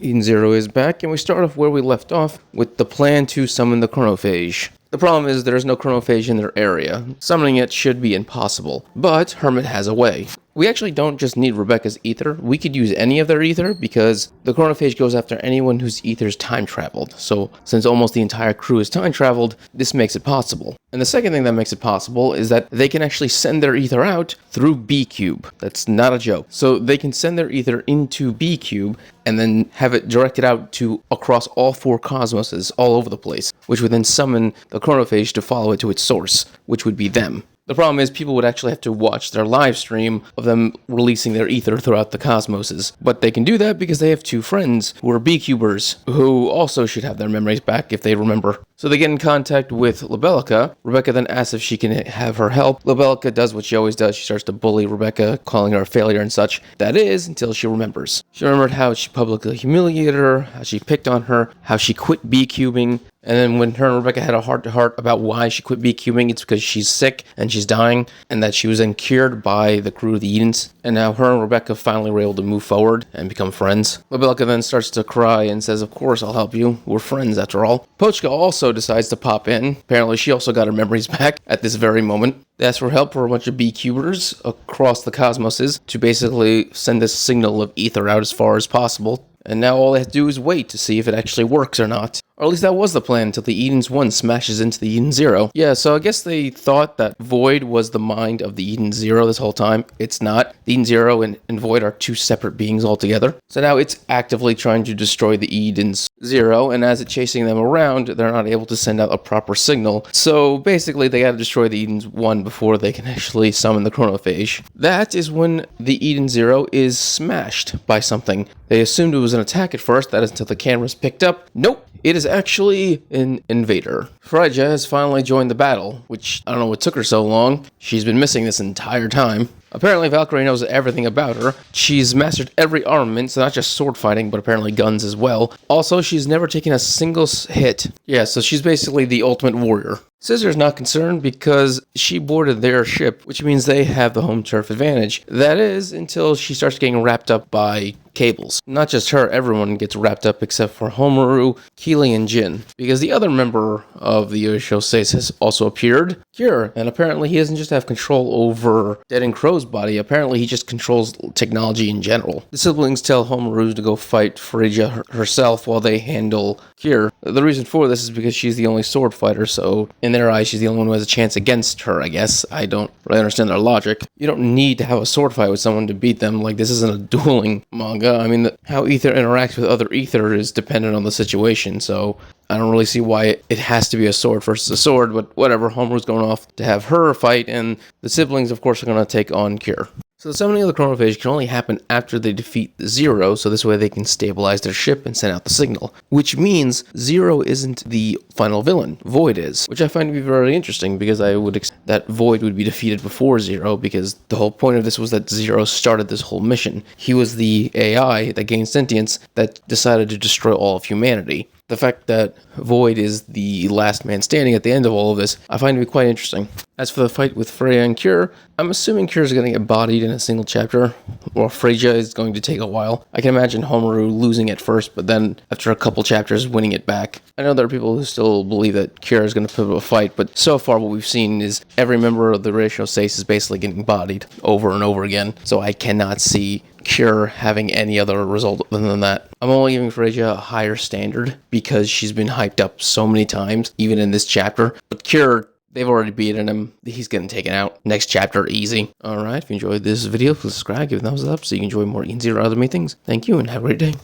Eden Zero is back, and we start off where we left off with the plan to summon the Chronophage. The problem is there is no Chronophage in their area. Summoning it should be impossible, but Hermit has a way. We actually don't just need Rebecca's ether. We could use any of their ether because the Chronophage goes after anyone whose ether's time traveled. So since almost the entire crew is time traveled, this makes it possible. And the second thing that makes it possible is that they can actually send their ether out through B-Cube. That's not a joke. So they can send their ether into B-Cube and then have it directed out to across all four cosmoses all over the place, which would then summon the Chronophage to follow it to its source, which would be them. The problem is people would actually have to watch their live stream of them releasing their ether throughout the cosmoses. But they can do that because they have two friends who are B-Cubers, who also should have their memories back if they remember. So they get in contact with Lebelica. Rebecca then asks if she can have her help. Lebelica does what she always does. She starts to bully Rebecca, calling her a failure and such. That is, until she remembers. She remembered how she publicly humiliated her, how she picked on her, how she quit B-Cubing. And then when her and Rebecca had a heart-to-heart about why she quit B-Cubing, it's because she's sick and she's dying, and that she was then cured by the crew of the Edens. And now her and Rebecca finally were able to move forward and become friends. Lebelica then starts to cry and says, "Of course I'll help you. We're friends after all." Pochka also decides to pop in. Apparently she also got her memories back at this very moment. They ask for help for a bunch of B-Cubers across the cosmoses to basically send this signal of ether out as far as possible. And now all they have to do is wait to see if it actually works or not. Or at least that was the plan until the Edens 1 smashes into the Eden 0. Yeah, so I guess they thought that Void was the mind of the Eden 0 this whole time. It's not. The Eden 0 and Void are two separate beings altogether. So now it's actively trying to destroy the Eden's 0, and as it's chasing them around, they're not able to send out a proper signal. So basically they gotta destroy the Eden's 1 before they can actually summon the Chronophage. That is when the Eden 0 is smashed by something. They assumed it was an attack at first, that is until the cameras picked up. Nope! It is actually an invader. Phrygia has finally joined the battle, which I don't know what took her so long. She's been missing this entire time. Apparently Valkyrie knows everything about her. She's mastered every armament, so not just sword fighting, but apparently guns as well. Also, she's never taken a single hit. Yeah, so she's basically the ultimate warrior. Scissor's not concerned because she boarded their ship, which means they have the home turf advantage. That is, until she starts getting wrapped up by cables. Not just her, everyone gets wrapped up except for Homaru, Keely, and Jin. Because the other member of the Yoshosei has also appeared, Cure, and apparently he doesn't just have control over Dead and Crow's body, apparently he just controls technology in general. The siblings tell Homaru to go fight Phrygia herself while they handle Cure. The reason for this is because she's the only sword fighter, so in their eyes she's the only one who has a chance against her, I guess. I don't really understand their logic. You don't need to have a sword fight with someone to beat them, like this isn't a dueling manga. I mean, how ether interacts with other ether is dependent on the situation, so I don't really see why it has to be a sword versus a sword, but whatever, Homeru's going off to have her fight, and the siblings, of course, are going to take on Cure. So the summoning of the Chronophage can only happen after they defeat the Zero, so this way they can stabilize their ship and send out the signal. Which means Zero isn't the final villain, Void is. Which I find to be very interesting, because I would expect that Void would be defeated before Zero, because the whole point of this was that Zero started this whole mission. He was the AI that gained sentience that decided to destroy all of humanity. The fact that Void is the last man standing at the end of all of this, I find to be quite interesting. As for the fight with Freya and Cure, I'm assuming Cure is going to get bodied in a single chapter, or Phrygia is going to take a while. I can imagine Homaru losing it first, but then after a couple chapters winning it back. I know there are people who still believe that Cure is going to put up a fight, but so far what we've seen is every member of the Ratio Sace is basically getting bodied over and over again, so I cannot see Cure having any other result other than that. I'm only giving Phrygia a higher standard because she's been hyped up so many times, even in this chapter. But Cure, they've already beaten him. He's getting taken out. Next chapter, easy. Alright, if you enjoyed this video, please subscribe, give it a thumbs up so you can enjoy more Eden Zero other me things. Thank you and have a great day.